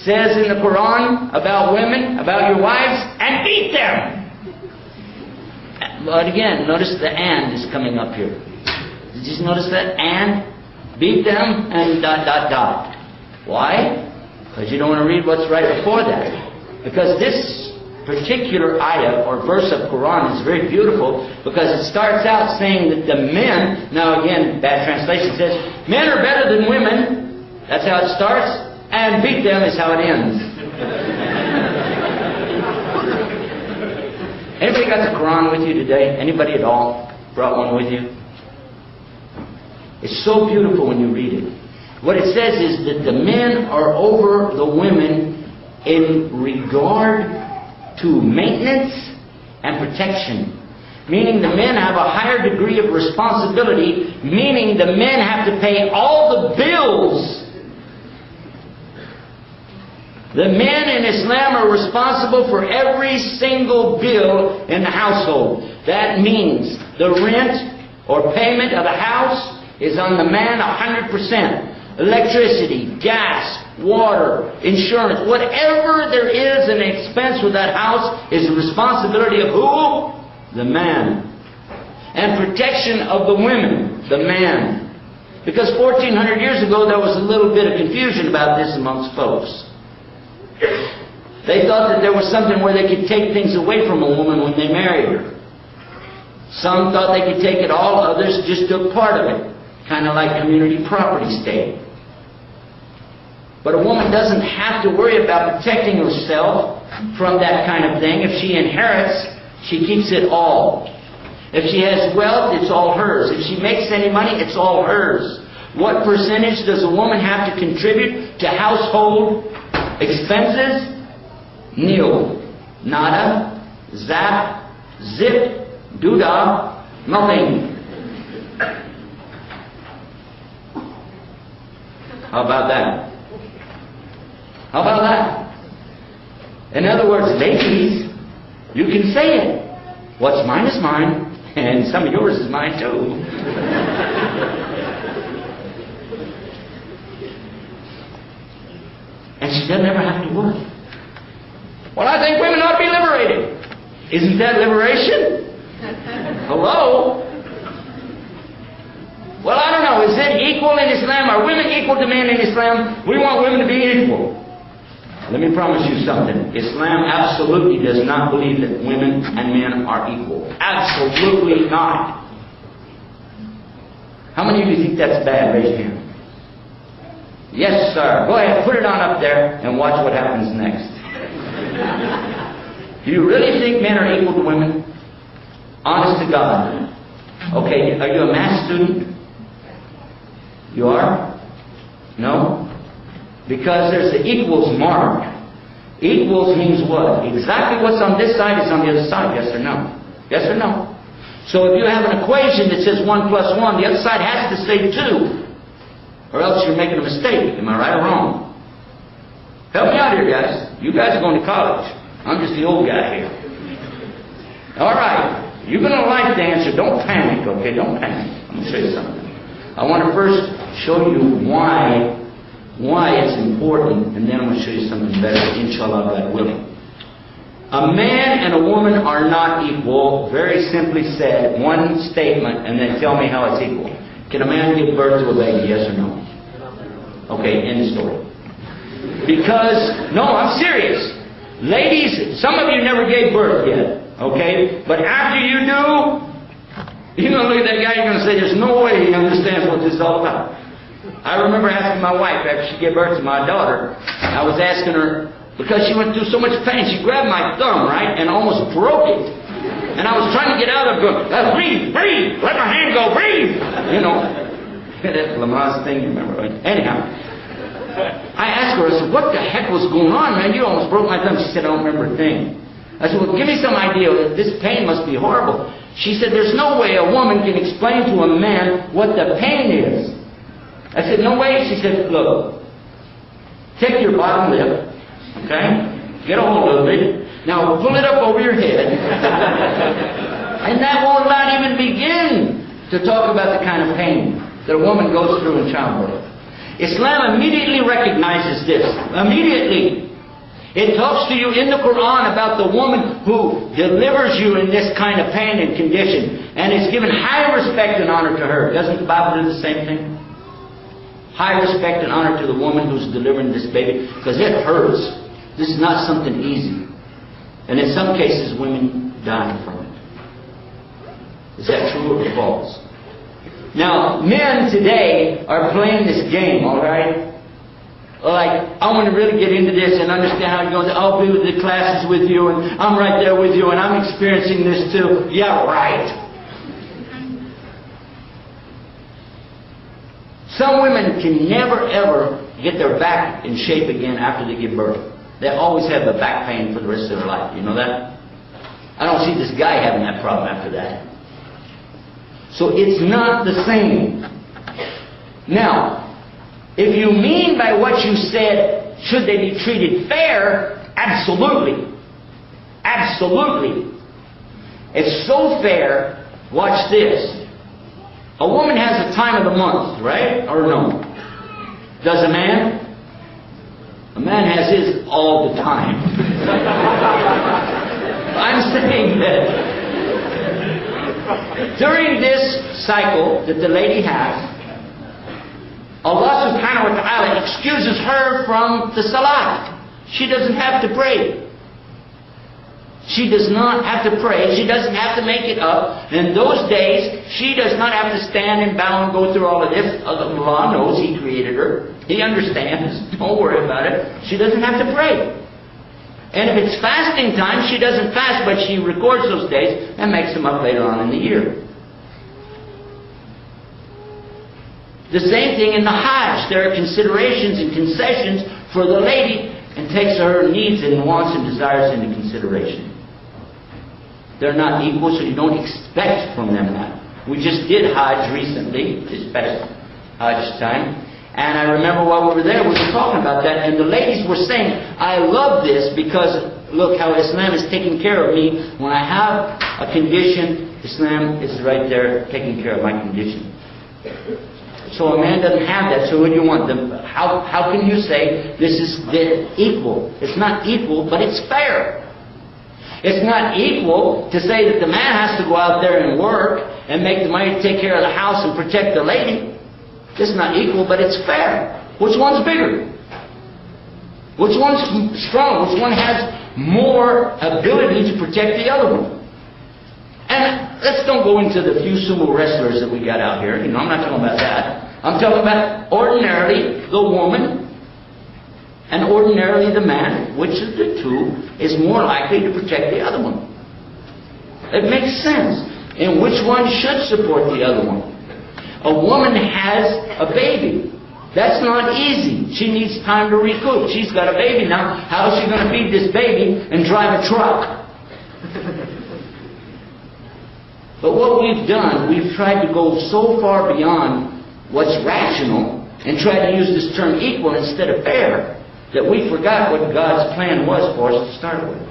says in the Quran about women, about your wives, and beat them. But again, notice the and is coming up here. Did you notice that? And beat them and ... Why? Because you don't want to read what's right before that. Because this particular ayah or verse of Quran is very beautiful, because it starts out saying that the men, now again, bad translation says, men are better than women. That's how it starts. And beat them is how it ends. Anybody got the Quran with you today? Anybody at all brought one with you? It's so beautiful when you read it. What it says is that the men are over the women in regard to maintenance and protection. Meaning the men have a higher degree of responsibility, meaning the men have to pay all the bills. The men in Islam are responsible for every single bill in the household. That means the rent or payment of a house is on the man 100%. Electricity, gas, water, insurance, whatever there is an expense with that house is the responsibility of who? The man. And protection of the women, the man. Because 1400 years ago there was a little bit of confusion about this amongst folks. They thought that there was something where they could take things away from a woman when they married her. Some thought they could take it all, others just took part of it. Kind of like community property state. But a woman doesn't have to worry about protecting herself from that kind of thing. If she inherits, she keeps it all. If she has wealth, it's all hers. If she makes any money, it's all hers. What percentage does a woman have to contribute to household expenses? Nil. Nada. Zap. Zip. Doodah. Nothing. How about that? How about that? In other words, ladies, you can say it. What's mine is mine, and some of yours is mine too. And she doesn't ever have to work. Well, I think women ought to be liberated. Isn't that liberation? Hello? Well, I don't know. Is it equal in Islam? Are women equal to men in Islam? We want women to be equal. Let me promise you something. Islam absolutely does not believe that women and men are equal. Absolutely not. How many of you think that's bad? Raise your hand. Yes, sir. Go ahead. Put it on up there and watch what happens next. Do you really think men are equal to women? Honest to God. Okay, are you a math student? You are? No? Because there's the equals mark. Equals means what? Exactly what's on this side is on the other side. Yes or no? Yes or no? So if you have an equation that says 1 plus 1, the other side has to say 2. Or else you're making a mistake. Am I right or wrong? Help me out here, guys. You guys are going to college. I'm just the old guy here. All right. You're going to like the answer. Don't panic, okay? Don't panic. I'm going to show you something. I want to first show you why it's important, and then I'm going to show you something better, inshallah, God willing. A man and a woman are not equal, very simply said, one statement, and then tell me how it's equal. Can a man give birth to a baby, yes or no? Okay, end of story. Because, no, I'm serious. Ladies, some of you never gave birth yet, okay? But after you do, you're going to look at that guy, you're going to say, there's no way he understands what this is all about. I remember asking my wife after she gave birth to my daughter, I was asking her, because she went through so much pain, she grabbed my thumb, right, and almost broke it. And I was trying to get out of it, going, breathe, breathe, let my hand go, breathe. You know, that Lamaze thing, you remember, right? Anyhow, I asked her, I said, what the heck was going on, man? You almost broke my thumb. She said, I don't remember a thing. I said, well, give me some idea. This pain must be horrible. She said, there's no way a woman can explain to a man what the pain is. I said, no way. She said, look, take your bottom lip, okay? Get a hold of it. Now pull it up over your head. And that will not even begin to talk about the kind of pain that a woman goes through in childbirth. Islam immediately recognizes this. Immediately. It talks to you in the Quran about the woman who delivers you in this kind of pain and condition. And it's given high respect and honor to her. Doesn't the Bible do the same thing? High respect and honor to the woman who's delivering this baby. Because it hurts. This is not something easy. And in some cases, women die from it. Is that true or false? Now, men today are playing this game, all right? Like, I want to really get into this and understand how it goes. I'll be with the classes with you, and I'm right there with you, and I'm experiencing this too. Yeah, right. Some women can never, ever get their back in shape again after they give birth. They always have the back pain for the rest of their life. You know that? I don't see this guy having that problem after that. So it's not the same. Now, if you mean by what you said, should they be treated fair? Absolutely. Absolutely. It's so fair. Watch this. A woman has a time of the month, right? Or no? Does a man? A man has his all the time. I'm saying that during this cycle that the lady has, Allah subhanahu wa ta'ala excuses her from the salat. She doesn't have to pray. She does not have to pray. She doesn't have to make it up. In those days, she does not have to stand and bow and go through all of this. Allah knows He created her. He understands. Don't worry about it. She doesn't have to pray. And if it's fasting time, she doesn't fast, but she records those days and makes them up later on in the year. The same thing in the Hajj. There are considerations and concessions for the lady, and takes her needs and wants and desires into consideration. They're not equal, so you don't expect from them that. We just did Hajj recently, this past Hajj time, and I remember while we were there, we were talking about that, and the ladies were saying, I love this because look how Islam is taking care of me. When I have a condition, Islam is right there taking care of my condition. So a man doesn't have that. So what do you want? How can you say this is equal? It's not equal, but it's fair. It's not equal to say that the man has to go out there and work and make the money to take care of the house and protect the lady. It's not equal, but it's fair. Which one's bigger? Which one's strong? Which one has more ability to protect the other one? And let's don't go into the few sumo wrestlers that we got out here. You know, I'm not talking about that. I'm talking about ordinarily the woman and ordinarily the man. Which of the two is more likely to protect the other one? It makes sense. And which one should support the other one? A woman has a baby. That's not easy. She needs time to recoup. She's got a baby now. How is she going to feed this baby and drive a truck? But what we've done, we've tried to go so far beyond what's rational and try to use this term equal instead of fair that we forgot what God's plan was for us to start with.